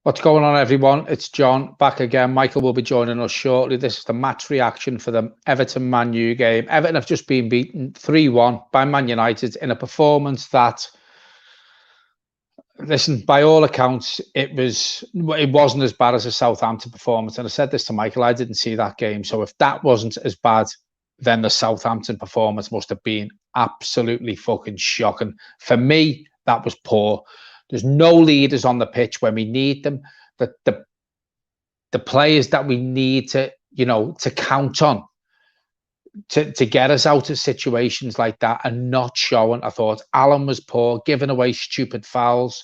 What's going on, everyone? It's John back again. Michael will be joining us shortly. This is the match reaction for the Everton-Man U game. Everton have just been beaten 3-1 by Man United in a performance that, listen, by all accounts, it wasn't as bad as a Southampton performance. And I said this to Michael, I didn't see that game. So if that wasn't as bad, then the Southampton performance must have been absolutely fucking shocking. For me, that was poor. There's no leaders on the pitch when we need them. The players that we need to count on to get us out of situations like that are not showing. I thought Alan was poor, giving away stupid fouls.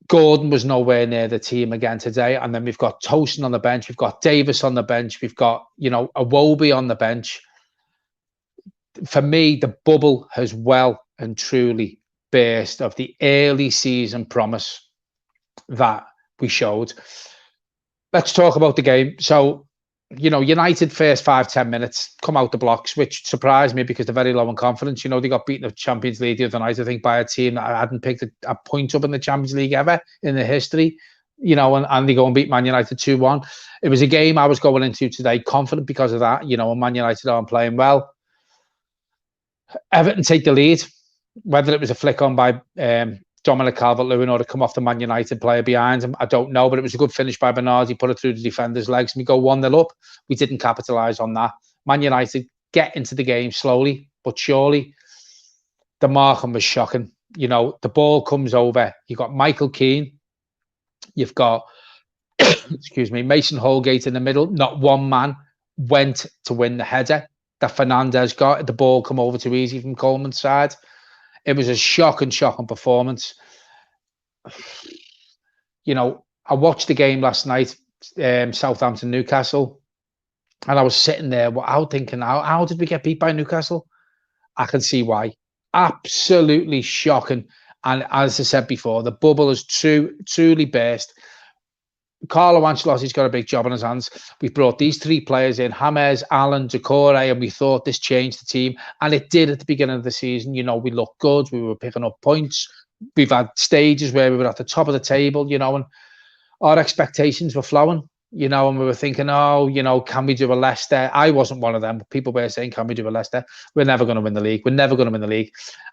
Gordon was nowhere near the team again today. And then we've got Tosin on the bench. We've got Davis on the bench. We've got, Iwobi on the bench. For me, the bubble has well and truly burst of the early season promise that we showed. Let's talk about the game. So, United first 5-10 minutes come out the blocks, which surprised me because they're very low in confidence. They got beaten in the Champions League the other night, I think, by a team that hadn't picked a point up in the Champions League ever in their history, and they go and beat Man United 2-1. It was a game I was going into today confident because of that, and Man United aren't playing well. Everton take the lead, whether it was a flick on by Dominic Calvert-Lewin or to come off the Man United player behind him, I don't know, but it was a good finish by Bernard. He put it through the defender's legs and we go 1-0 up. We didn't capitalise on that. Man United get into the game slowly but surely. The marking was shocking. The ball comes over. You've got Michael Keane. You've got, excuse me, Mason Holgate in the middle. Not one man went to win the header that Fernandez got. The ball come over too easy from Coleman's side. It was a shocking performance. I watched the game last night, Southampton, Newcastle, and I was sitting there out thinking, how did we get beat by Newcastle? I can see why. Absolutely shocking. And as I said before, the bubble has truly burst. Carlo Ancelotti's got a big job on his hands. We've brought these three players in, James, Allen, Doucouré, and we thought this changed the team. And it did at the beginning of the season. We looked good. We were picking up points. We've had stages where we were at the top of the table, and our expectations were flowing, and we were thinking, can we do a Leicester? I wasn't one of them. People were saying, can we do a Leicester? We're never going to win the league. We're never going to win the league.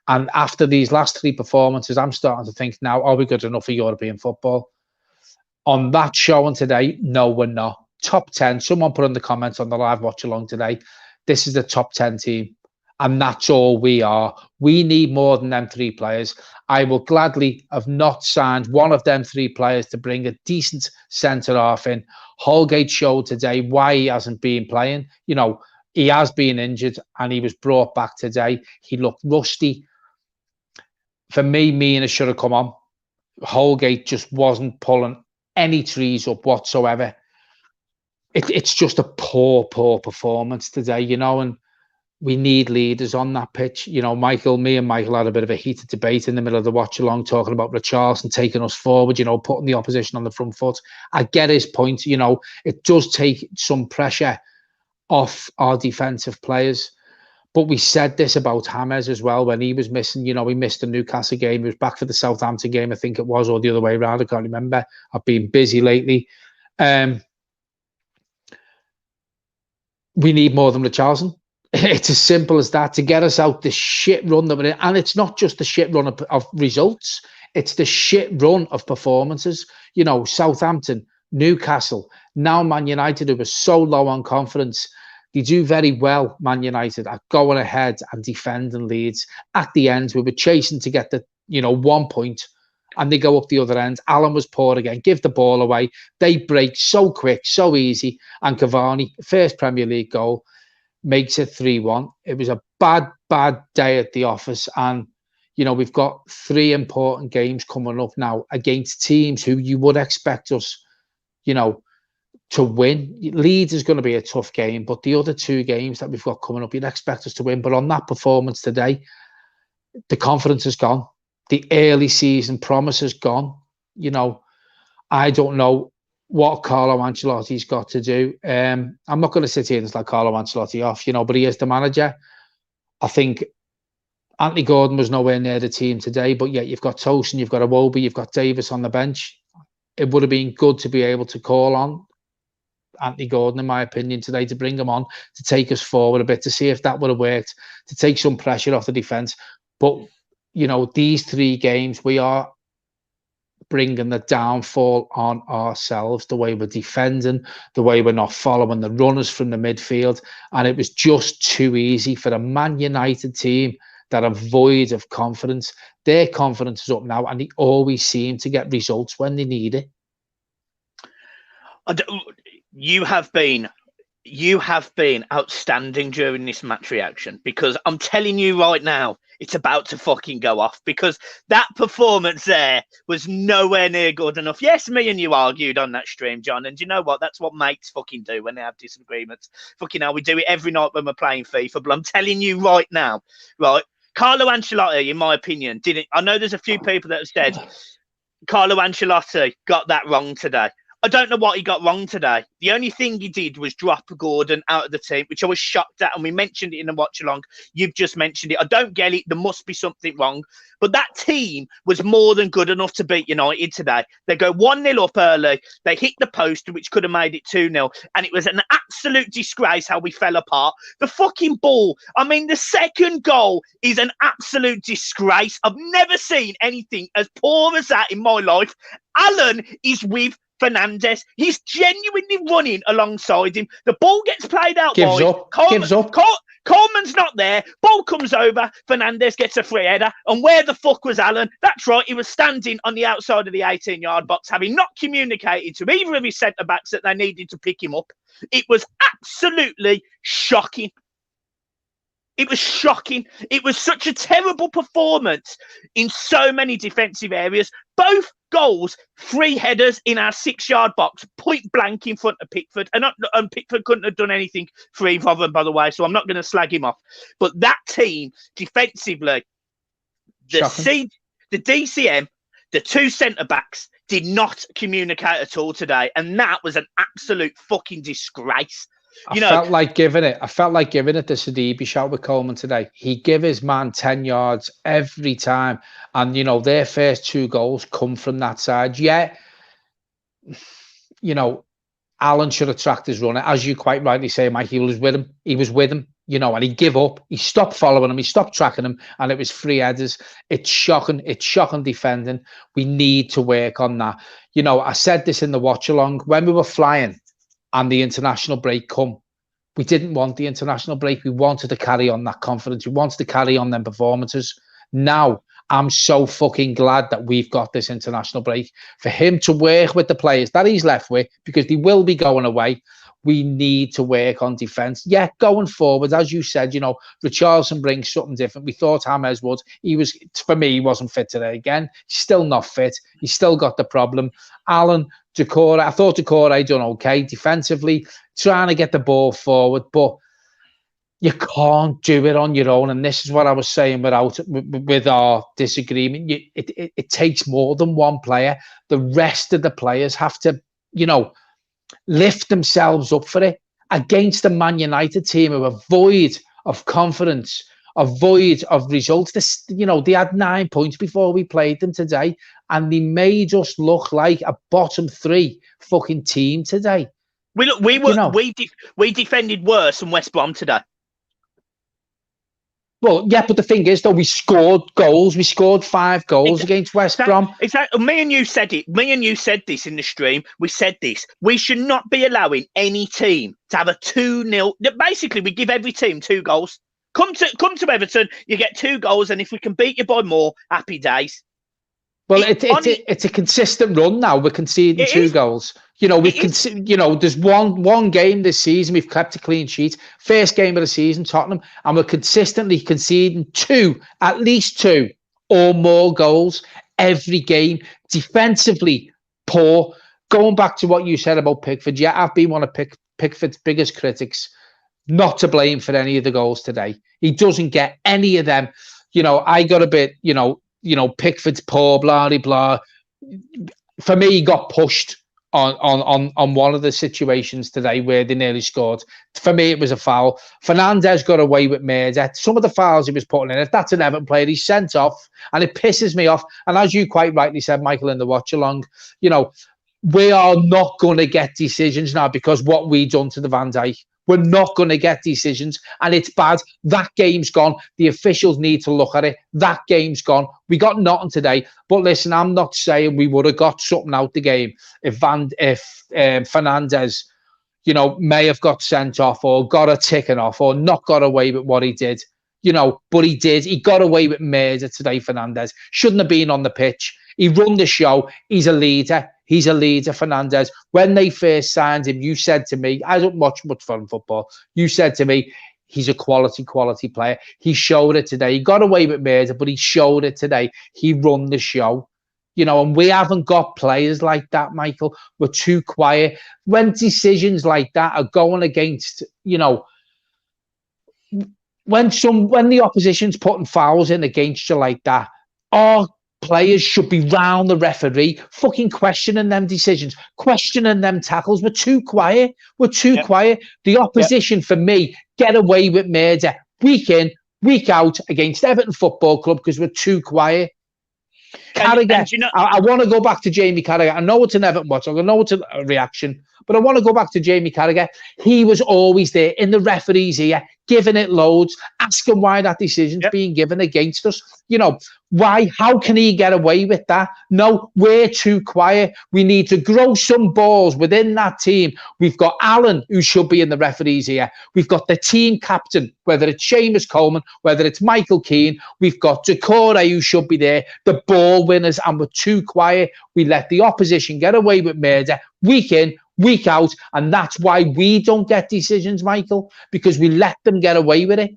And after these last three performances, I'm starting to think now, are we good enough for European football? On that showing today, no, we're not. Top 10. Someone put in the comments on the live watch along today, this is the top 10 team. And that's all we are. We need more than them three players. I will gladly have not signed one of them three players to bring a decent centre-half in. Holgate showed today why he hasn't been playing. He has been injured and he was brought back today. He looked rusty. For me, Mina should have come on. Holgate just wasn't pulling any trees up whatsoever. It's just a poor performance today, and we need leaders on that pitch. Me and Michael had a bit of a heated debate in the middle of the watch along, talking about Richarlison taking us forward, putting the opposition on the front foot. I get his point. It does take some pressure off our defensive players. But we said this about James as well when he was missing. He missed the Newcastle game. He was back for the Southampton game, I think it was, or the other way around. I can't remember. I've been busy lately. We need more than Richarlison. It's as simple as that to get us out the shit run that we're in. And it's not just the shit run of results. It's the shit run of performances. Southampton, Newcastle, now Man United, who were so low on confidence. They do very well, Man United, at going ahead and defending leads. At the end, we were chasing to get the 1 point, and they go up the other end. Alan was poor again, give the ball away. They break so quick, so easy. And Cavani, first Premier League goal, makes it 3-1. It was a bad day at the office. And, we've got three important games coming up now against teams who you would expect us, to win. Leeds is going to be a tough game, but the other two games that we've got coming up, you'd expect us to win. But on that performance today, the confidence is gone. The early season promise is gone. I don't know what Carlo Ancelotti's got to do. I'm not going to sit here and like Carlo Ancelotti off, but he is the manager. I think Anthony Gordon was nowhere near the team today, but yet you've got Tosin, you've got Iwobi, you've got Davis on the bench. it would have been good to be able to call on Anthony Gordon, in my opinion, today, to bring him on, to take us forward a bit, to see if that would have worked, to take some pressure off the defence. But, you know, these 3 games, we are bringing the downfall on ourselves, the way we're defending, the way we're not following the runners from the midfield. And it was just too easy for a Man United team that are void of confidence. Their confidence is up now, and they always seem to get results when they need it. You have been outstanding during this match reaction, because I'm telling you right now, it's about to fucking go off, because that performance there was nowhere near good enough. Yes, me and you argued on that stream, John, and you know what? That's what mates fucking do when they have disagreements. Fucking hell, we do it every night when we're playing FIFA, but I'm telling you right now, right, Carlo Ancelotti, in my opinion, didn't. I know there's a few people that have said Carlo Ancelotti got that wrong today. I don't know what he got wrong today. The only thing he did was drop Gordon out of the team, which I was shocked at, and we mentioned it in the watch-along. You've just mentioned it. I don't get it. There must be something wrong. But that team was more than good enough to beat United today. They go 1-0 up early. They hit the post, which could have made it 2-0. And it was an absolute disgrace how we fell apart. The fucking ball. I mean, the second goal is an absolute disgrace. I've never seen anything as poor as that in my life. Alan is with Fernandes. He's genuinely running alongside him. The ball gets played out wide. Gives up. Coleman's not there. Ball comes over. Fernandes gets a free header. And where the fuck was Alan? That's right. He was standing on the outside of the 18-yard box, having not communicated to either of his centre-backs that they needed to pick him up. It was absolutely shocking. It was shocking. It was such a terrible performance in so many defensive areas. Both goals, 3 headers in our 6-yard box, point blank in front of Pickford. And Pickford couldn't have done anything for either of them, by the way, so I'm not going to slag him off. But that team, defensively, the DCM, the 2 centre-backs, did not communicate at all today. And that was an absolute fucking disgrace. I felt like giving it the Sidibe shout with Coleman today. He give his man 10 yards every time. And, you know, their first 2 goals come from that side. Yeah, you know, Alan should have tracked his runner. As you quite rightly say, Mike, he was with him, you know, and he give up. He stopped following him. He stopped tracking him. And it was 3 headers. It's shocking. It's shocking defending. We need to work on that. You know, I said this in the watch-along. When we were flying, and the international break come, we didn't want the international break. We wanted to carry on that confidence. We wanted to carry on them performances. Now, I'm so fucking glad that we've got this international break. For him to work with the players that he's left with, because they will be going away, we need to work on defence. Yeah, going forward, as you said, you know, Richarlison brings something different. We thought James would. For me, he wasn't fit today again. He's still not fit. He's still got the problem. Alan, Decore, I thought Decore done okay defensively, trying to get the ball forward, but you can't do it on your own. And this is what I was saying with our disagreement. It takes more than one player. The rest of the players have to, you know, lift themselves up for it against the Man United team who are void of confidence, a void of results. You know, they had 9 points before we played them today, and they made us look like a bottom 3 fucking team today. We defended worse than West Brom today. Well, yeah, but the thing is, though, we scored goals. We scored 5 goals against West Brom. Exactly. Me and you said it. Me and you said this in the stream. We said this. We should not be allowing any team to have a 2-0. Basically, we give every team 2 goals. Come to Everton, you get 2 goals, and if we can beat you by more, happy days. Well, it's a consistent run now. We're conceding 2 goals. You know, there's one game this season we've kept a clean sheet. First game of the season, Tottenham, and we're consistently conceding 2, at least 2 or more goals every game. Defensively poor. Going back to what you said about Pickford, yeah, I've been one of Pickford's biggest critics. Not to blame for any of the goals today. He doesn't get any of them. You know, I got a bit, you know, Pickford's poor, blah, blah, blah. For me, he got pushed on one of the situations today where they nearly scored. For me, it was a foul. Fernandes got away with murder. Some of the fouls he was putting in, if that's an Everton player, he's sent off, and it pisses me off. And as you quite rightly said, Michael, in the watch along, you know, we are not going to get decisions now because what we done to the Van Dijk. We're not going to get decisions, and it's bad. That game's gone. The officials need to look at it. That game's gone. We got nothing today. But listen, I'm not saying we would have got something out the game if Fernandes, you know, may have got sent off or got a ticking off or not got away with what he did. You know, but he did. He got away with murder today, Fernandes. Shouldn't have been on the pitch. He run the show. He's a leader. He's a leader, Fernandes. When they first signed him, you said to me, I don't watch much fun football. You said to me, he's a quality player. He showed it today. He got away with murder, but he showed it today. He run the show. You know, and we haven't got players like that, Michael. We're too quiet. When decisions like that are going against, you know, when the opposition's putting fouls in against you like that, our players should be round the referee, fucking questioning them decisions, questioning them tackles. We're too quiet. We're too quiet. The opposition, for me, get away with murder week in, week out against Everton Football Club because we're too quiet. Carragher, you know, I want to go back to Jamie Carragher. I know it's an Everton watch. I know it's a reaction, but I want to go back to Jamie Carragher. He was always there in the referee's ear, giving it loads, asking why that decision's being given against us. You know, why? How can he get away with that? No, we're too quiet. We need to grow some balls within that team. We've got Alan, who should be in the referee's ear. We've got the team captain, whether it's Seamus Coleman, whether it's Michael Keane. We've got Decore, who should be there, the ball winners, and we're too quiet. We let the opposition get away with murder week in, week out, and that's why we don't get decisions, Michael, because we let them get away with it.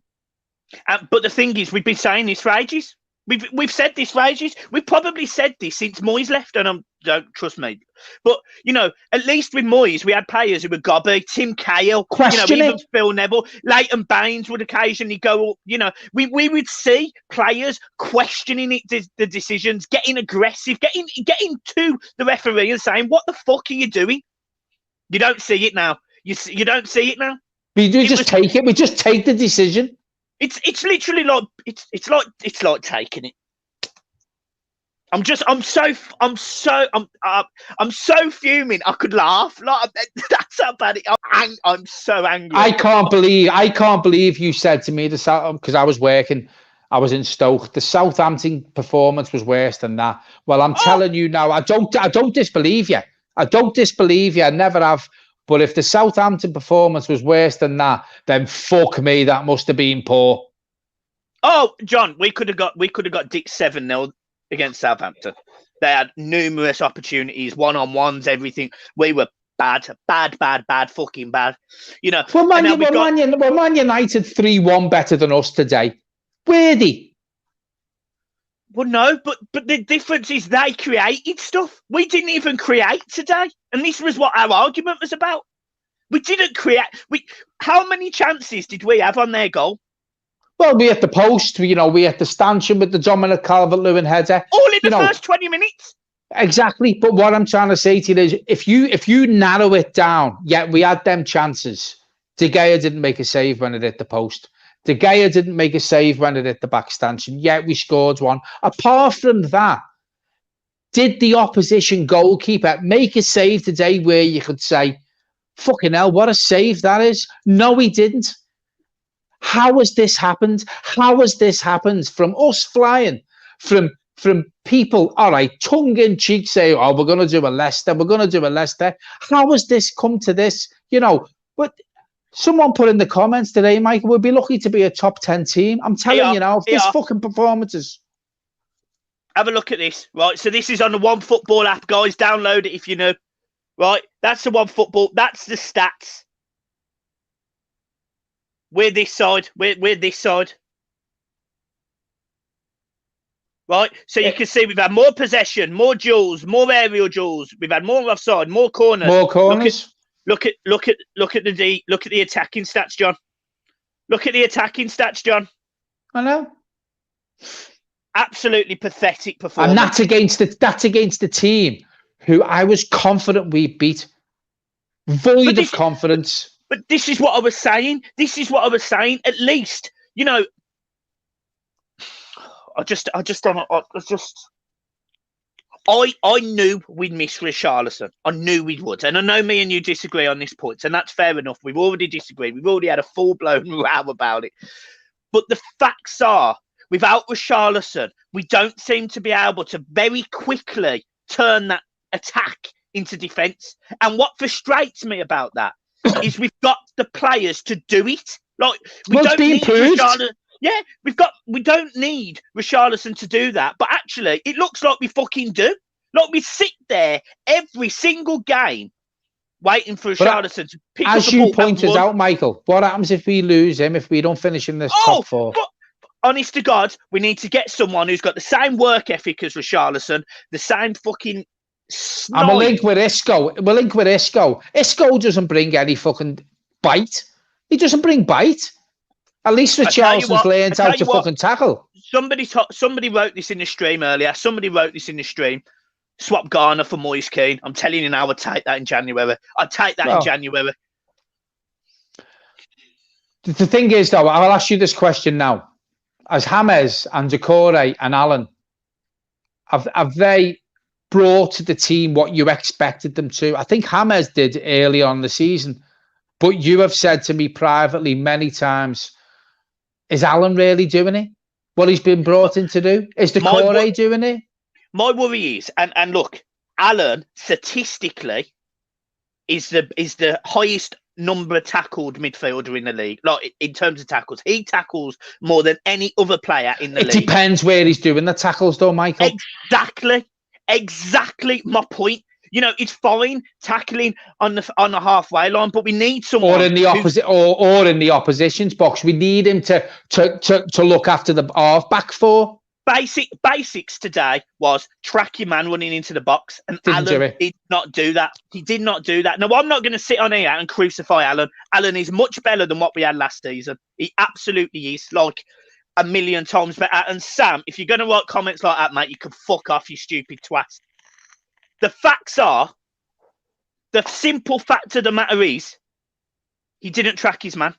But the thing is, we've been saying this for ages. We've said this for ages. We've probably said this since Moyes left, and don't trust me. But, you know, at least with Moyes, we had players who were gobby, Tim Cahill, you know, even Phil Neville, Leighton Baines would occasionally go, you know, we would see players questioning the decisions, getting aggressive, getting to the referee and saying, what the fuck are you doing? You don't see it now. You don't see it now. We just take it. We just take the decision. It's literally like it's like taking it. I'm so fuming. I could laugh. Like, that's how bad it. I'm so angry. I can't believe you said to me because I was working. I was in Stoke. The Southampton performance was worse than that. Well, I'm telling you now. I don't disbelieve you. I don't disbelieve you. I never have. But if the Southampton performance was worse than that, then fuck me, that must have been poor. Oh, John, we could have got Dick 7-0 against Southampton. They had numerous opportunities, one-on-ones, everything. We were bad, fucking bad. You know. Well, Man United 3-1 better than us today. Were they? Well, no, but the difference is they created stuff. We didn't even create today. And this was what our argument was about. We didn't create. How many chances did we have on their goal? Well, we had the post, you know, we had the stanchion with the Dominic Calvert-Lewin header. All in the first 20 minutes. Exactly. But what I'm trying to say to you is, if you narrow it down, we had them chances. De Gea didn't make a save when it hit the post. De Gea didn't make a save when it hit the back stanchion, yet we scored one. Apart from that, did the opposition goalkeeper make a save today where you could say, fucking hell, what a save that is? No, he didn't. How has this happened? How has this happened from us flying, from people, all right, tongue-in-cheek say, oh, we're going to do a Leicester. How has this come to this? You know, but someone put in the comments today, Michael, we'd be lucky to be a top 10 team. I'm telling you now, if this fucking performances. Have a look at this, right? So this is on the One Football app, guys. Download it if you know. Right? That's the One Football. That's the stats. We're this side. We're this side. Right? So you can see we've had more possession, more duels, more aerial duels. We've had more offside, more corners. More corners. Look at the attacking stats, John. Look at the attacking stats, John. I know. Absolutely pathetic performance. And that's against the team who I was confident we beat. Void of confidence. But this is what I was saying. At least, you know, I just don't. I knew we'd miss Richarlison. I knew we would. And I know me and you disagree on this point, and that's fair enough. We've already disagreed. We've already had a full-blown row about it. But the facts are, without Richarlison, we don't seem to be able to very quickly turn that attack into defence. And what frustrates me about that is we've got the players to do it. Like, we don't need Richarlison. Yeah, we don't need Richarlison to do that, but actually, it looks like we fucking do. Like, we sit there every single game waiting for Richarlison to pick up the ball. As you pointed out, Michael, what happens if we lose him, if we don't finish in this top four? But, honest to God, we need to get someone who's got the same work ethic as Richarlison, the same fucking snipe. And we'll link with Isco. Isco doesn't bring any fucking bite. He doesn't bring bite. At least Richarlison's learned how to fucking tackle. Somebody wrote this in the stream earlier. Swap Garner for Moise Kean. I'm telling you now, I'd take that in January. In January. The thing is, though, I'll ask you this question now. As James and Decore and Alan, have they brought to the team what you expected them to? I think James did early on in the season. But you have said to me privately many times, is Alan really doing it? What he's been brought in to do? Is Decore doing it? My worry is, and look, Alan statistically is the highest number tackled midfielder in the league. Like, in terms of tackles, he tackles more than any other player in the league. It depends where he's doing the tackles, though, Michael. Exactly my point. You know, it's fine tackling on the halfway line, but we need someone or in the opposition's box. We need him to look after the half-back four. Basics today was track your man running into the box, and Alan did not do that. He did not do that. Now, I'm not going to sit on here and crucify Alan. Alan is much better than what we had last season. He absolutely is, like, a million times better. And Sam, if you're going to write comments like that, mate, you can fuck off, you stupid twat. The facts are, the simple fact of the matter is, he didn't track his man.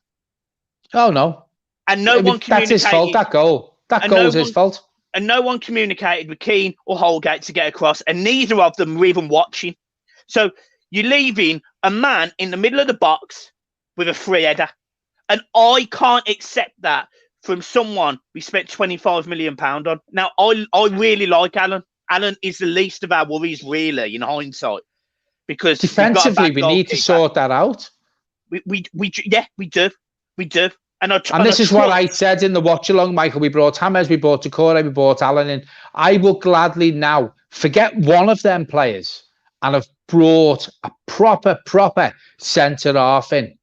Oh, no. And no one communicated. That's his fault, that goal. That goal is his fault. And no one communicated with Keane or Holgate to get across, and neither of them were even watching. So you're leaving a man in the middle of the box with a free header. And I can't accept that from someone we spent £25 million on. Now, I really like Alan. Alan is the least of our worries, really, in hindsight. Because defensively, we need to sort that out. We do. And this is what I said in the watch along, Michael. We brought James, we brought Decore, we brought Alan in. I will gladly now forget one of them players and have brought a proper centre half in.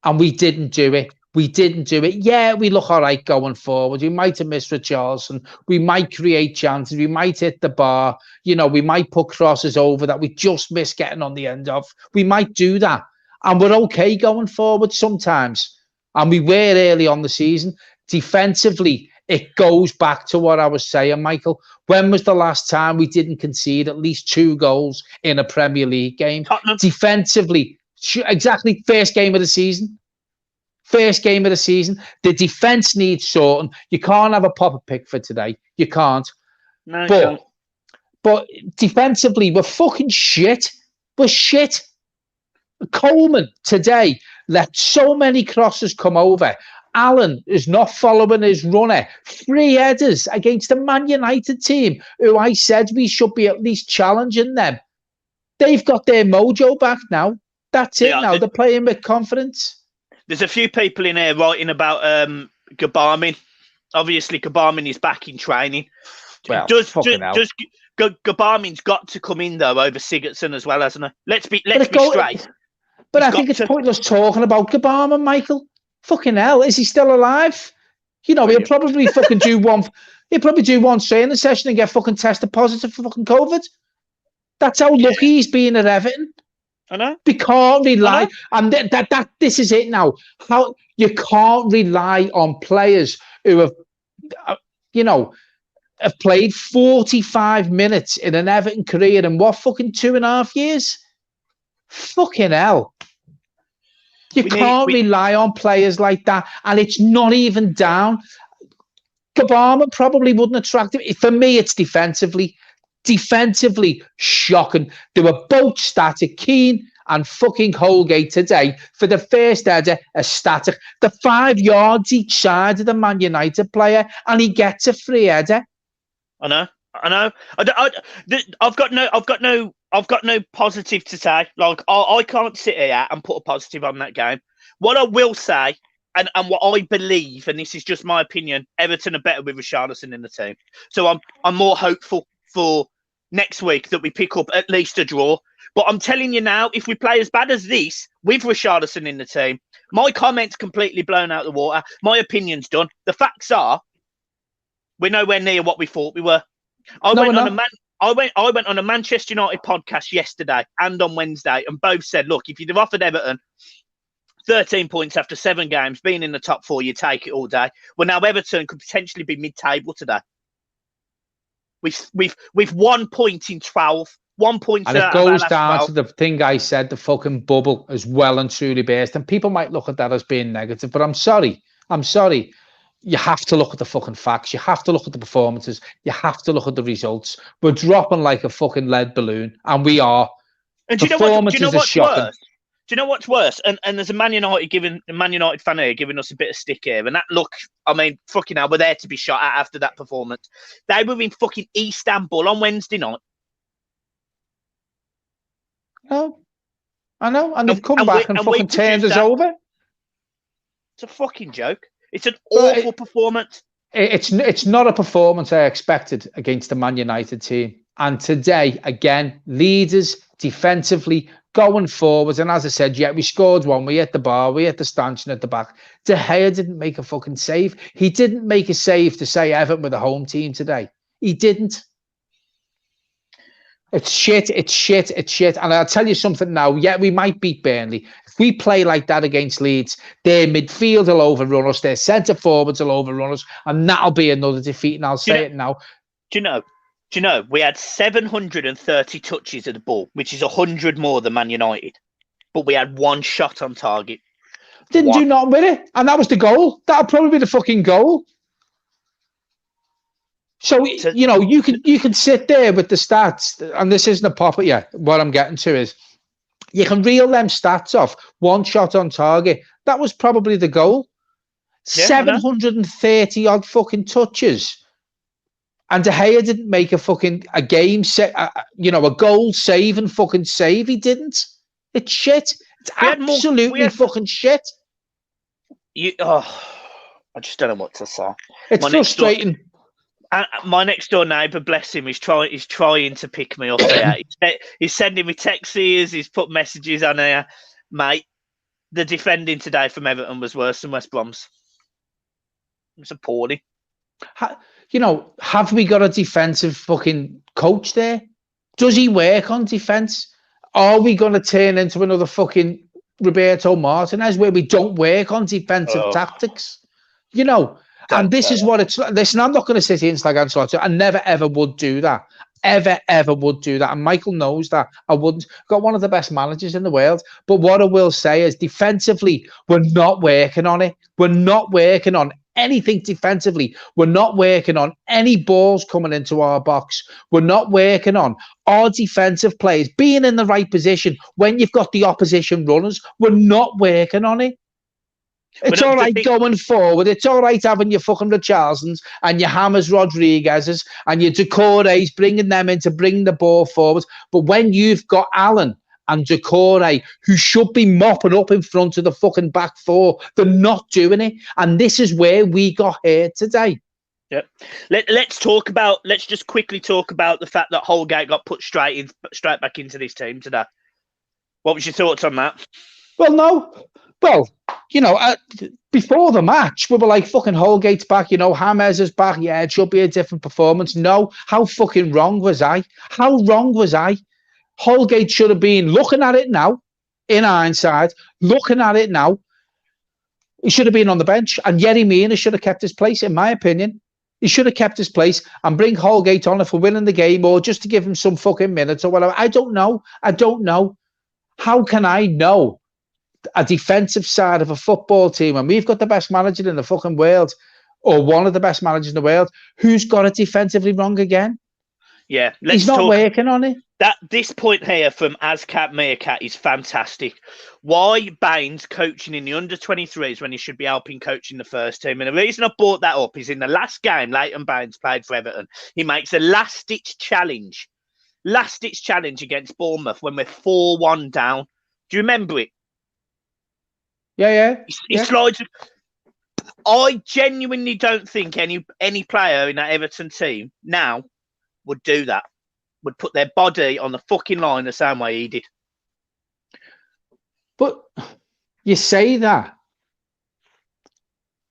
And we didn't do it. Yeah, we look all right going forward. We might have missed Richarlison. We might create chances. We might hit the bar. You know, we might put crosses over that we just miss getting on the end of. We might do that. And we're okay going forward sometimes. And we were early on the season. Defensively, it goes back to what I was saying, Michael. When was the last time we didn't concede at least 2 goals in a Premier League game? Tottenham. Defensively, exactly, first game of the season. The defence needs sorting. You can't have a Popper pick for today. You can't. No, but defensively, we're fucking shit. We're shit. Coleman today let so many crosses come over. Allen is not following his runner. 3 headers against the Man United team, who I said we should be at least challenging them. They've got their mojo back now. That's it now. They're playing with confidence. There's a few people in here writing about Gabarmin. Obviously, Gabarmin is back in training. Well, Gabarmin's got to come in, though, over Sigurdsson as well, hasn't he? Let's be straight. But I think it's pointless talking about Gabarmin, Michael. Fucking hell, is he still alive? You know, he'll probably fucking do one. He'll probably do one training session and get fucking tested positive for fucking COVID. That's how lucky he's been at Everton. I know. We can't rely, and this is it now. How you can't rely on players who have, have played 45 minutes in an Everton career in what, fucking 2.5 years? Fucking hell. You can't rely on players like that, and it's not even down. Gabarman probably wouldn't attract him. For me, it's defensively. Defensively, shocking. They were both static. Keane and fucking Holgate today for the first header are static. The 5 yards each side of the Man United player, and he gets a free header. I know. I've got no positive to say. Like I can't sit here and put a positive on that game. What I will say, and what I believe, and this is just my opinion, Everton are better with Richarlison in the team. So I'm more hopeful for next week that we pick up at least a draw. But I'm telling you now, if we play as bad as this with Richarlison in the team, my comment's completely blown out the water. My opinion's done. The facts are, we're nowhere near what we thought we were. I went on a Manchester United podcast yesterday and on Wednesday, and both said, look, if you'd have offered Everton 13 points after 7 games, being in the top 4, you take it all day. Well, now Everton could potentially be mid-table today. We've 1 point in 12. 1 point. And it goes down to the thing I said, the fucking bubble is well and truly burst. And people might look at that as being negative, but I'm sorry. You have to look at the fucking facts. You have to look at the performances. You have to look at the results. We're dropping like a fucking lead balloon, and we are. And do you know what's worse? Do you know what's worse? And there's a Man United fan here giving us a bit of stick here. And that look, I mean, fucking hell, we're there to be shot at after that performance. They were in fucking Istanbul on Wednesday night. Oh, I know. And they've come back and fucking turned us over. It's a fucking joke. It's an awful performance. It's not a performance I expected against the Man United team. And today, again, leaders defensively going forwards. And as I said, we scored one. We hit the bar. We hit the stanchion at the back. De Gea didn't make a fucking save. He didn't make a save to say Everton were the home team today. He didn't. It's shit. And I'll tell you something now. Yeah, we might beat Burnley. If we play like that against Leeds, their midfield will overrun us. Their centre forwards will overrun us. And that'll be another defeat. And I'll say it now. Do you know, we had 730 touches of the ball, which is 100 more than Man United. But we had 1 shot on target. Didn't do nothing with it. And that was the goal. That'll probably be the fucking goal. So, you can sit there with the stats, and this isn't a pop-up yet. What I'm getting to is you can reel them stats off. 1 shot on target. That was probably the goal. Yeah, 730 odd fucking touches. And De Gea didn't make a game set, a goal save and fucking save. He didn't. It's shit. It's absolutely fucking shit. I just don't know what to say. It's frustrating. My next door neighbour, bless him, he's trying to pick me up here. He's sending me texts. He's put messages on here, mate. The defending today from Everton was worse than West Brom's. It was appalling. Have we got a defensive fucking coach there? Does he work on defense? Are we going to turn into another fucking Roberto Martinez where we don't work on defensive tactics? And this is what it's. Listen, I'm not going to sit here and slag Ancelotti. I never ever would do that. Ever would do that. And Michael knows that. I wouldn't. Got one of the best managers in the world. But what I will say is defensively, we're not working on it. We're not working on anything defensively. We're not working on any balls coming into our box. We're not working on our defensive players being in the right position when you've got the opposition runners. We're not working on it. It's all right going forward. It's all right having your fucking Richarlisons and your James Rodriguez's and your Doucourés, bringing them in to bring the ball forward. But when you've got Allen and Doucouré, who should be mopping up in front of the fucking back 4, they're not doing it. And this is where we got hurt today. Yep. Let's just quickly talk about the fact that Holgate got put straight back into this team today. What was your thoughts on that? Well, before the match, we were like, fucking Holgate's back, James is back. Yeah, it should be a different performance. No, how fucking wrong was I? Holgate should have been looking at it now, in hindsight, he should have been on the bench. And Yerry Mina should have kept his place, in my opinion. He should have kept his place and bring Holgate on if we're winning the game or just to give him some fucking minutes or whatever. I don't know. How can I know a defensive side of a football team and we've got the best manager in the fucking world or one of the best managers in the world who's got it defensively wrong again? Yeah, he's not working on it. This point here from Ascat Meerkat is fantastic. Why Baines coaching in the under-23s when he should be helping coaching the first team? And the reason I brought that up is in the last game Leighton Baines played for Everton, he makes a last-ditch challenge against Bournemouth when we're 4-1 down. Do you remember it? Yeah. He slides. I genuinely don't think any player in that Everton team now would do that. Would put their body on the fucking line the same way he did. But you say that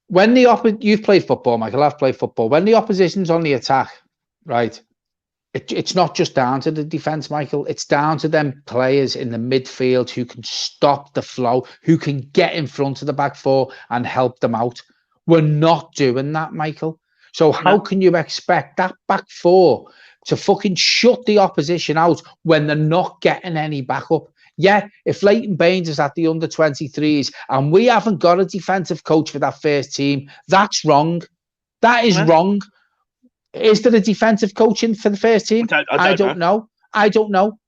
when you've played football, Michael, I've played football. When the opposition's on the attack, right? It's not just down to the defence, Michael. It's down to them players in the midfield who can stop the flow, who can get in front of the back four and help them out. We're not doing that, Michael. So how can you expect that back four to fucking shut the opposition out when they're not getting any backup? Yeah, if Leighton Baines is at the under-23s and we haven't got a defensive coach for that first team, that's wrong. That is wrong. Is there a defensive coaching for the first team? I don't know. I don't know.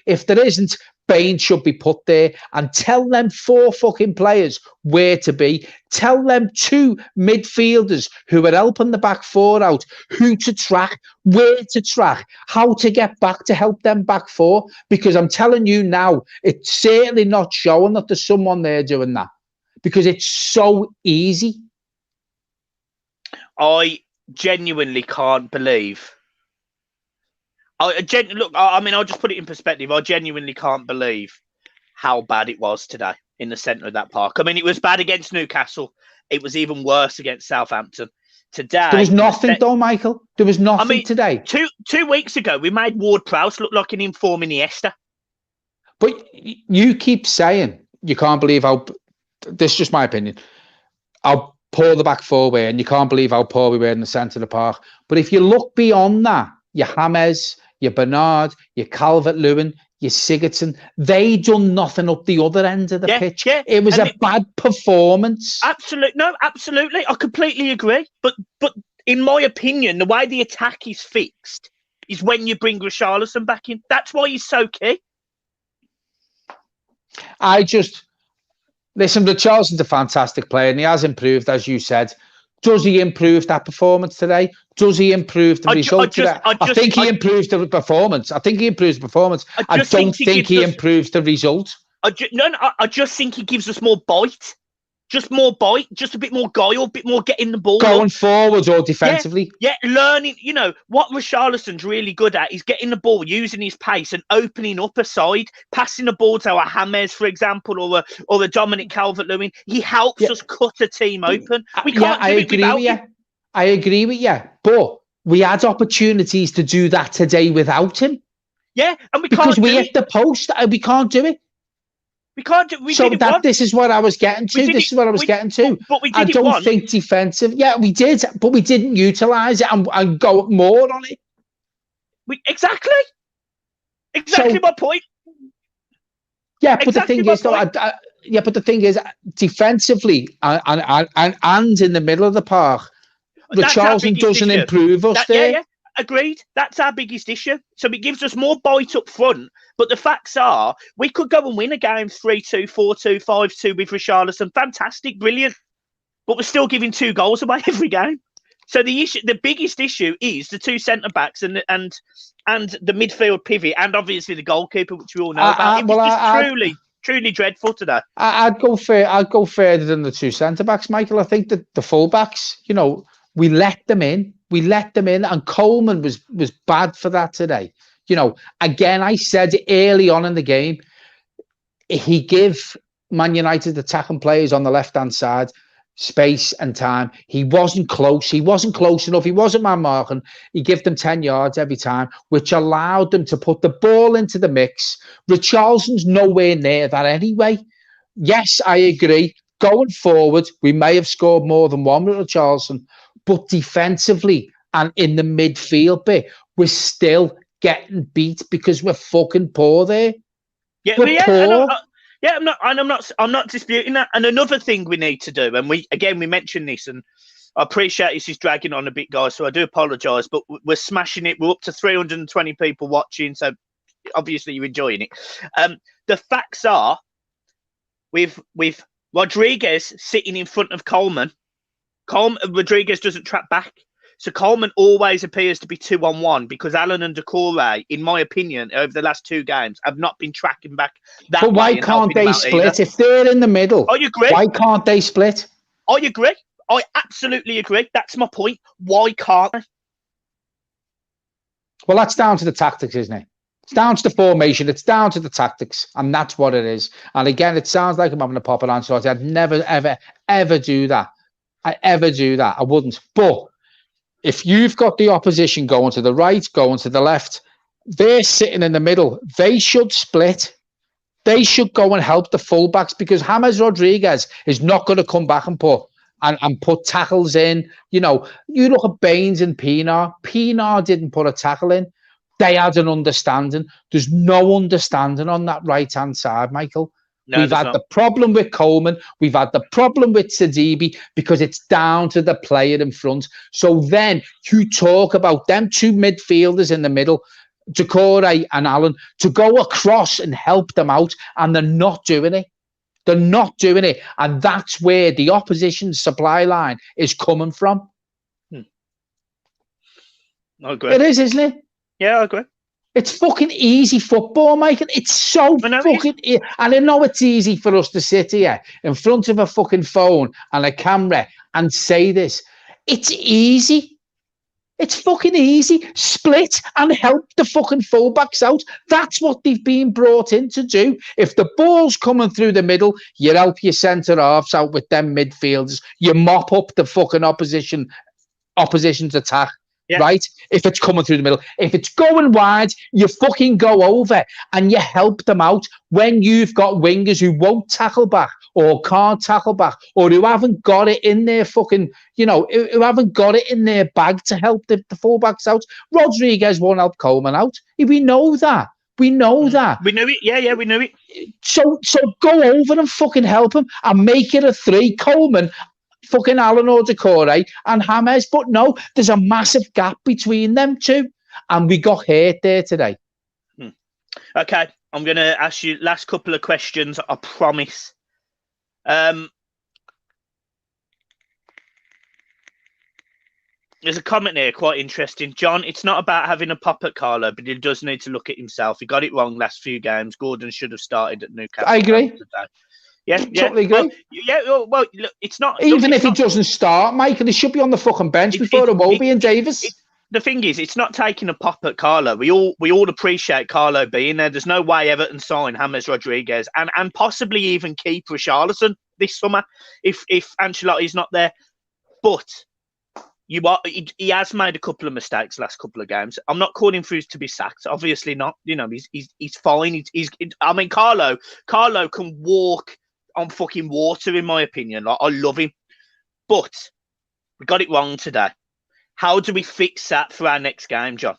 If there isn't, Baines should be put there and tell them 4 fucking players where to be. Tell them 2 midfielders who are helping the back 4 out, who to track, where to track, how to get back to help them back 4. Because I'm telling you now, it's certainly not showing that there's someone there doing that. Because it's so easy. I genuinely can't believe. Look, I'll just put it in perspective. I genuinely can't believe how bad it was today in the centre of that park. I mean, it was bad against Newcastle. It was even worse against Southampton. Today, there was nothing though, Michael. There was nothing today. 2 weeks ago, we made Ward-Prowse look like an informed Iniesta. But you keep saying you can't believe how. This is just my opinion. How poor the back 4 were, and you can't believe how poor we were in the centre of the park. But if you look beyond that, your James, your Bernard, your Calvert-Lewin, your Sigurdsson, they done nothing up the other end of the pitch. Yeah. It was a bad performance. Absolutely. I completely agree. But in my opinion, the way the attack is fixed is when you bring Richarlison back in. That's why he's so key. Listen, Richarlison's a fantastic player and he has improved, as you said. Does he improve that performance today? Does he improve the result today? I think he improves the performance. I don't think he improves the result. I just think he gives us more bite. Just more bite, just a bit more guile, a bit more getting the ball. Going forwards or defensively. Yeah, learning, what Richarlison's really good at is getting the ball, using his pace and opening up a side, passing the ball to a James, for example, or a Dominic Calvert-Lewin. He helps us cut a team open. We can't do it without him. I agree with you, but we had opportunities to do that today without him. Yeah, and because we hit the post and we can't do it. We can't do. This is what I was getting to. But we did I don't think defensive. Yeah, we did, but we didn't utilize it and go more on it. Exactly my point. Yeah, but the thing is, the thing is, defensively and in the middle of the park, Richarlison doesn't improve us there. Yeah. Agreed. That's our biggest issue. So it gives us more bite up front. But the facts are, we could go and win a game 3-2, 4-2, 5-2 with Richarlison. Fantastic, brilliant. But we're still giving 2 goals away every game. So the biggest issue is the 2 centre backs and the midfield pivot, and obviously the goalkeeper, which we all know about. It was truly dreadful today. I'd go further than the 2 centre backs, Michael. I think that the full backs, we let them in. And Coleman was bad for that today. Again, I said early on in the game, he gave Man United attacking players on the left-hand side space and time. He wasn't close. He wasn't close enough. He wasn't man marking. He gave them 10 yards every time, which allowed them to put the ball into the mix. Richarlison's nowhere near that anyway. Yes, I agree. Going forward, we may have scored more than one with Richarlison, but defensively and in the midfield bit, we're still getting beat because we're fucking poor there. Poor. I'm not disputing that. And another thing we need to do, and we mentioned this, and I appreciate this is dragging on a bit, guys, so I do apologise, but we're smashing it. We're up to 320 people watching, so obviously you're enjoying it. The facts are, with Rodriguez sitting in front of Coleman, Rodriguez doesn't track back. So Coleman always appears to be 2-on-1 because Allen and Decore, in my opinion, over the last 2 games, have not been tracking back that way. But why can't they split? If they're in the middle, I agree. Why can't they split? I agree. I absolutely agree. That's my point. Why can't they? Well, that's down to the tactics, isn't it? It's down to the formation. It's down to the tactics. And that's what it is. And again, it sounds like I'm having a pop at Ancelotti. I'd never, ever, ever do that. I wouldn't. But if you've got the opposition going to the right, going to the left, they're sitting in the middle. They should split. They should go and help the fullbacks because James Rodriguez is not going to come back and put tackles in. You know, you look at Baines and Pienaar. Pienaar didn't put a tackle in. They had an understanding. There's no understanding on that right-hand side, Michael. No, we've had the problem with Coleman. We've had the problem with Sidibe because it's down to the player in front. So then you talk about them 2 midfielders in the middle, Decore and Allen, to go across and help them out, and they're not doing it. They're not doing it. And that's where the opposition supply line is coming from. I agree. It is, isn't it? Yeah, I agree. It's fucking easy football, Michael. It's so fucking easy. And I know it's easy for us to sit here in front of a fucking phone and a camera and say this. It's easy. It's fucking easy. Split and help the fucking fullbacks out. That's what they've been brought in to do. If the ball's coming through the middle, you help your centre-halves out with them midfielders. You mop up the fucking opposition's attack. Yeah. Right? If it's coming through the middle. If it's going wide, you fucking go over and you help them out when you've got wingers who won't tackle back or can't tackle back or who haven't got it in their fucking, who haven't got it in their bag to help the fullbacks out. Rodriguez won't help Coleman out. We know that. We know that. We knew it. Yeah, we knew it. So go over and fucking help him and make it a 3. Coleman, fucking Allen or Decore and James, but no, there's a massive gap between them 2, and we got hurt there today. Okay, I'm going to ask you last couple of questions, I promise. There's a comment here, quite interesting. John, it's not about having a pop at Carlo, but he does need to look at himself. He got it wrong last few games. Gordon should have started at Newcastle. I agree. Yeah, totally agree. Well, look, it's not. Even if he doesn't start, Michael, he should be on the fucking bench before Iwobi and Davis. The thing is, it's not taking a pop at Carlo. We all appreciate Carlo being there. There's no way Everton sign James Rodriguez and possibly even keep Richarlison this summer if Ancelotti's not there. But he has made a couple of mistakes last couple of games. I'm not calling for him to be sacked. Obviously not. He's fine. I mean, Carlo can walk on fucking water, in my opinion. I love him. But we got it wrong today. How do we fix that for our next game, John?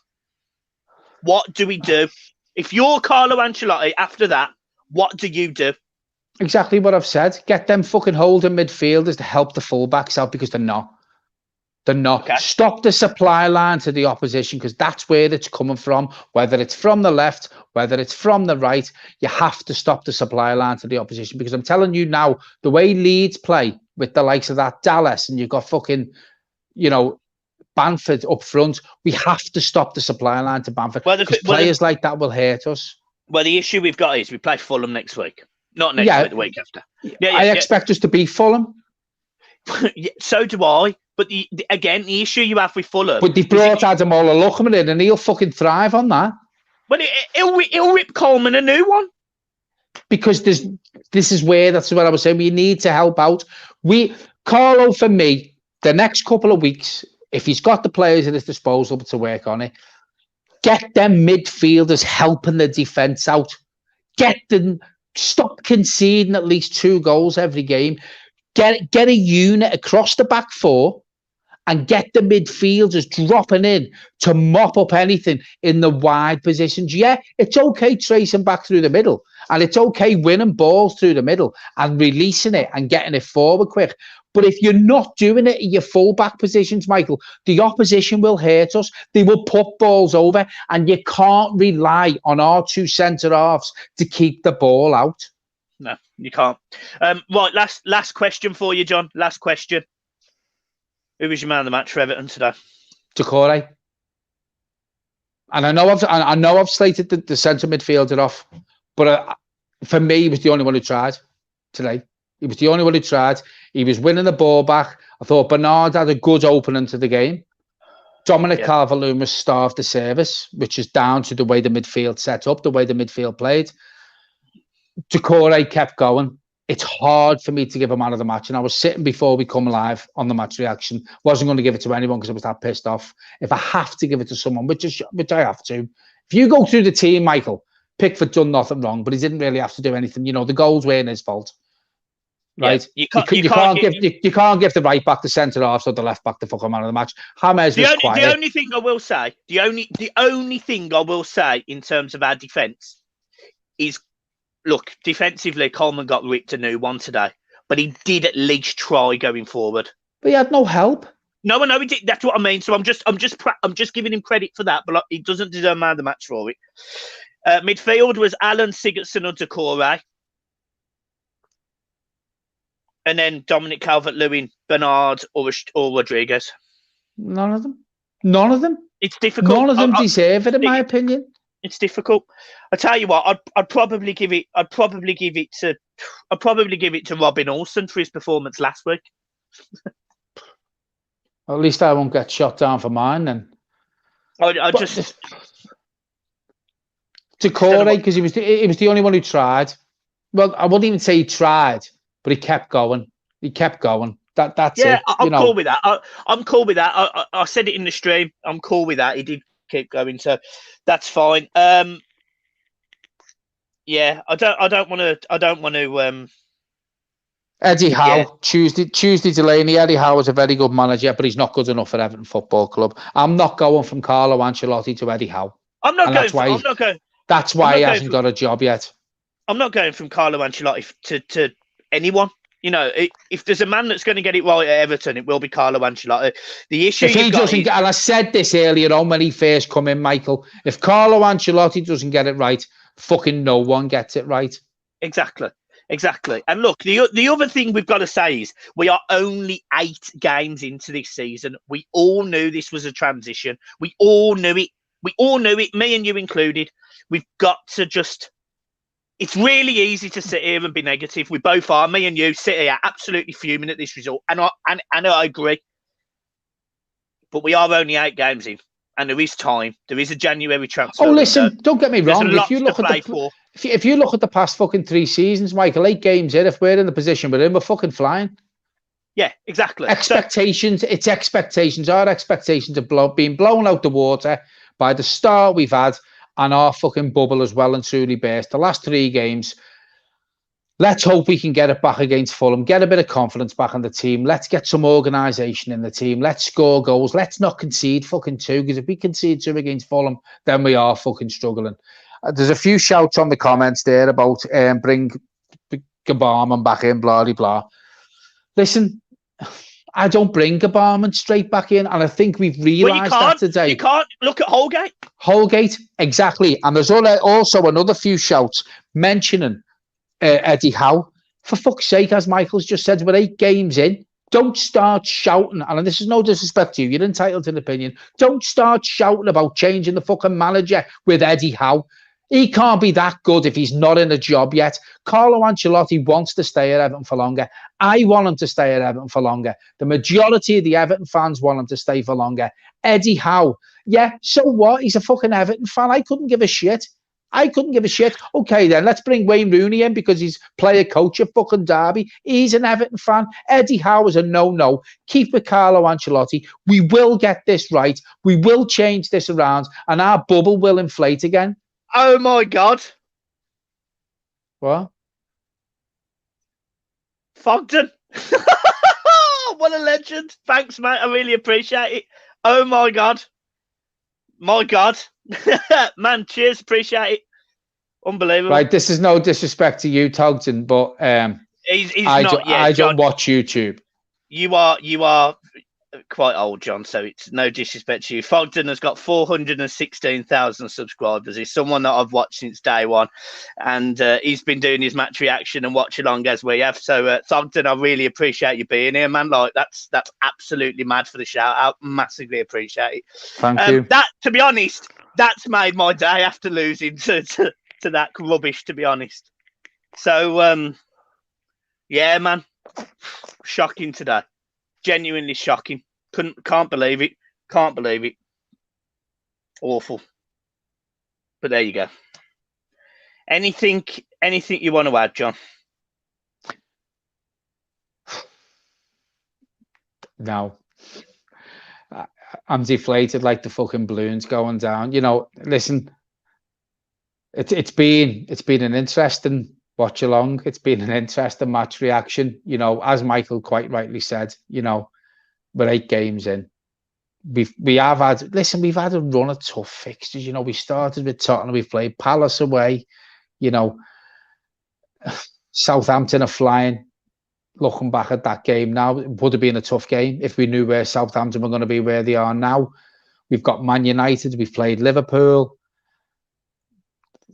What do we do? If you're Carlo Ancelotti, after that, what do you do? Exactly what I've said. Get them fucking holding midfielders to help the fullbacks out because they're not. They're not. Okay. Stop the supply line to the opposition because that's where it's coming from. Whether it's from the left, whether it's from the right, you have to stop the supply line to the opposition because I'm telling you now, the way Leeds play with the likes of that Dallas and you've got fucking, Bamford up front, we have to stop the supply line to Bamford because players like that will hurt us. Well, the issue we've got is we play Fulham next week. Not next week, the week after. I expect us to beat Fulham. So do I. But the issue you have with Fulham... But they brought Ademola Lookman in and he'll fucking thrive on that. Well, he'll rip Coleman a new one. Because that's what I was saying. We need to help out. Carlo, for me, the next couple of weeks, if he's got the players at his disposal to work on it, get them midfielders helping the defence out. Get them... Stop conceding at least 2 goals every game. Get a unit across the back 4 and get the midfielders dropping in to mop up anything in the wide positions. Yeah, it's okay tracing back through the middle and it's okay winning balls through the middle and releasing it and getting it forward quick. But if you're not doing it in your full-back positions, Michael, the opposition will hurt us. They will put balls over, and you can't rely on our two centre-halves to keep the ball out. No, you can't. Right, last question for you, John. Last question. Who was your man of the match for Everton today? Decore. And I know I've slated the centre midfielder off, but for me, he was the only one who tried today. He was the only one who tried. He was winning the ball back. I thought Bernard had a good opening to the game. Dominic Calvert-Lewin starved the service, which is down to the way the midfield set up, the way the midfield played. Decore kept going. It's hard for me to give a man of the match. And I was sitting before we come live on the match reaction. Wasn't going to give it to anyone because I was that pissed off. If I have to give it to someone, which I have to. If you go through the team, Michael, Pickford done nothing wrong, but he didn't really have to do anything. The goals weren't his fault. Right? Yeah, you can't give the right back the centre half or the left back the fucking man of the match. James was quiet. The only thing I will say, the only thing I will say in terms of our defence is, look, defensively, Coleman got ripped a new one today, but he did at least try going forward. But he had no help. No, he did. That's what I mean. So I'm just giving him credit for that, but he doesn't deserve man of the match for it. Midfield was Allen, Sigurdsson, and Decore. And then Dominic Calvert-Lewin, Bernard, or Rodriguez. None of them. It's difficult. None of them deserve it, in my opinion. It's difficult. I tell you what, I'd probably give it to Robin Olsen for his performance last week. At least I won't get shot down for mine then. Decore, because he was the only one who tried. Well, I wouldn't even say he tried, but he kept going. That's it. I'm cool with that. I'm cool with that. I said it in the stream. I'm cool with that. He did keep going, so that's fine. I don't want to. Eddie Howe, Tuesday Delaney. Eddie Howe is a very good manager, but he's not good enough for Everton Football Club. I'm not going from Carlo Ancelotti to Eddie Howe. That's why he hasn't got a job yet. I'm not going from Carlo Ancelotti to anyone. If there's a man that's going to get it right at Everton, it will be Carlo Ancelotti. The issue, if he doesn't, and I said this earlier on when he first come in, Michael, if Carlo Ancelotti doesn't get it right, fucking no one gets it right. Exactly. And look, the other thing we've got to say is we are only 8 games into this season. We all knew this was a transition. We all knew it. Me and you included. We've got to just. It's really easy to sit here and be negative. We both are. Me and you sit here absolutely fuming at this result, and I agree. But we are only 8 games in, and there is time. There is a January transfer. Oh, listen, don't get me wrong. If you look at the past fucking 3 seasons, Michael, 8 games in, if we're in the position we're in, we're fucking flying. Yeah, exactly. Expectations. It's expectations. Our expectations have been blown out the water by the start we've had. And our fucking bubble as well and truly burst. The last 3 games, let's hope we can get it back against Fulham, get a bit of confidence back in the team. Let's get some organisation in the team. Let's score goals. Let's not concede fucking 2, because if we concede 2 against Fulham, then we are fucking struggling. There's a few shouts on the comments there about bring Gabarman back in, blah, blah, blah. Listen, I don't bring Gabarman straight back in, and I think we've realised that today. You can't look at Holgate. Holgate, exactly. And there's also another few shouts mentioning Eddie Howe. For fuck's sake, as Michael's just said, we're 8 games in. Don't start shouting, and this is no disrespect to you, you're entitled to an opinion. Don't start shouting about changing the fucking manager with Eddie Howe. He can't be that good if he's not in a job yet. Carlo Ancelotti wants to stay at Everton for longer. I want him to stay at Everton for longer. The majority of the Everton fans want him to stay for longer. Eddie Howe, yeah, so what? He's a fucking Everton fan. I couldn't give a shit. Okay, then let's bring Wayne Rooney in because he's player coach at fucking Derby. He's an Everton fan. Eddie Howe is a no. Keep with Carlo Ancelotti. We will get this right. We will change this around, and our bubble will inflate again. Oh my God. What? Fogden. What a legend. Thanks, mate. I really appreciate it. Oh my God. Man, cheers. Appreciate it. Unbelievable. Right, this is no disrespect to you, Togden, but I don't watch YouTube. you are quite old, John, so it's no disrespect to you. Fogden has got 416,000 subscribers. He's someone that I've watched since day one, and he's been doing his match reaction and watch along as we have. So, Fogden, I really appreciate you being here, man. Like that's absolutely mad for the shout out. Massively appreciate it. Thank you. That, to be honest, that's made my day after losing to that rubbish. To be honest, so yeah, man, shocking today. Genuinely shocking. Can't believe it. Can't believe it. Awful. But there you go. Anything you want to add, John? No. I'm deflated like the fucking balloons going down. You know, listen, it's been an interesting watch along. It's been an interesting match reaction. You know, as Michael quite rightly said, you know, we're 8 games in. We've had a run of tough fixtures. You know, we started with Tottenham, we've played Palace away, you know, Southampton are flying. Looking back at that game now, it would have been a tough game if we knew where Southampton were going to be where they are now. We've got Man United, we've played Liverpool.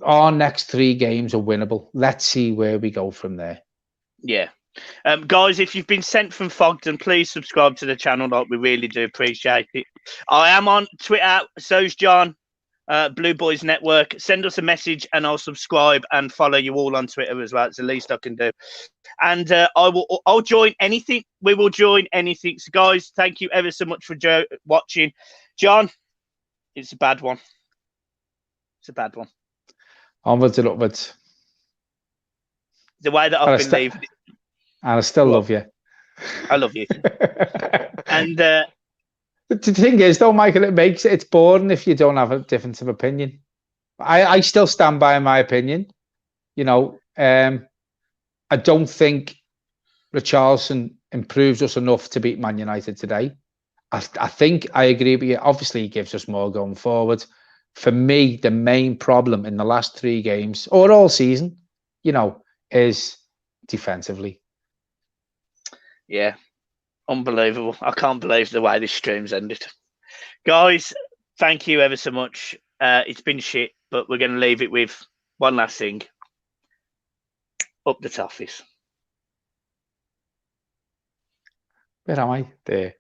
Our next 3 games are winnable. Let's see where we go from there. Yeah. Guys, if you've been sent from Fogden, please subscribe to the channel. Like, we really do appreciate it. I am on Twitter, so's John, Blue Boys Network. Send us a message and I'll subscribe and follow you all on Twitter as well. It's the least I can do. And I'll join anything. We will join anything. So, guys, thank you ever so much for watching. John, it's a bad one. It's a bad one. Onwards and upwards. The way that I've been leaving. And I still love you. I love you. And the thing is, though, Michael, it's boring if you don't have a difference of opinion. I still stand by my opinion. You know, I don't think Richarlison improves us enough to beat Man United today. I think I agree with you. Obviously, he gives us more going forward. For me, the main problem in the last 3 games, or all season, you know, is defensively. Yeah, unbelievable. I can't believe the way this stream's ended. Guys, thank you ever so much. It's been shit, but we're going to leave it with one last thing. Up the Toffees. Where am I? There.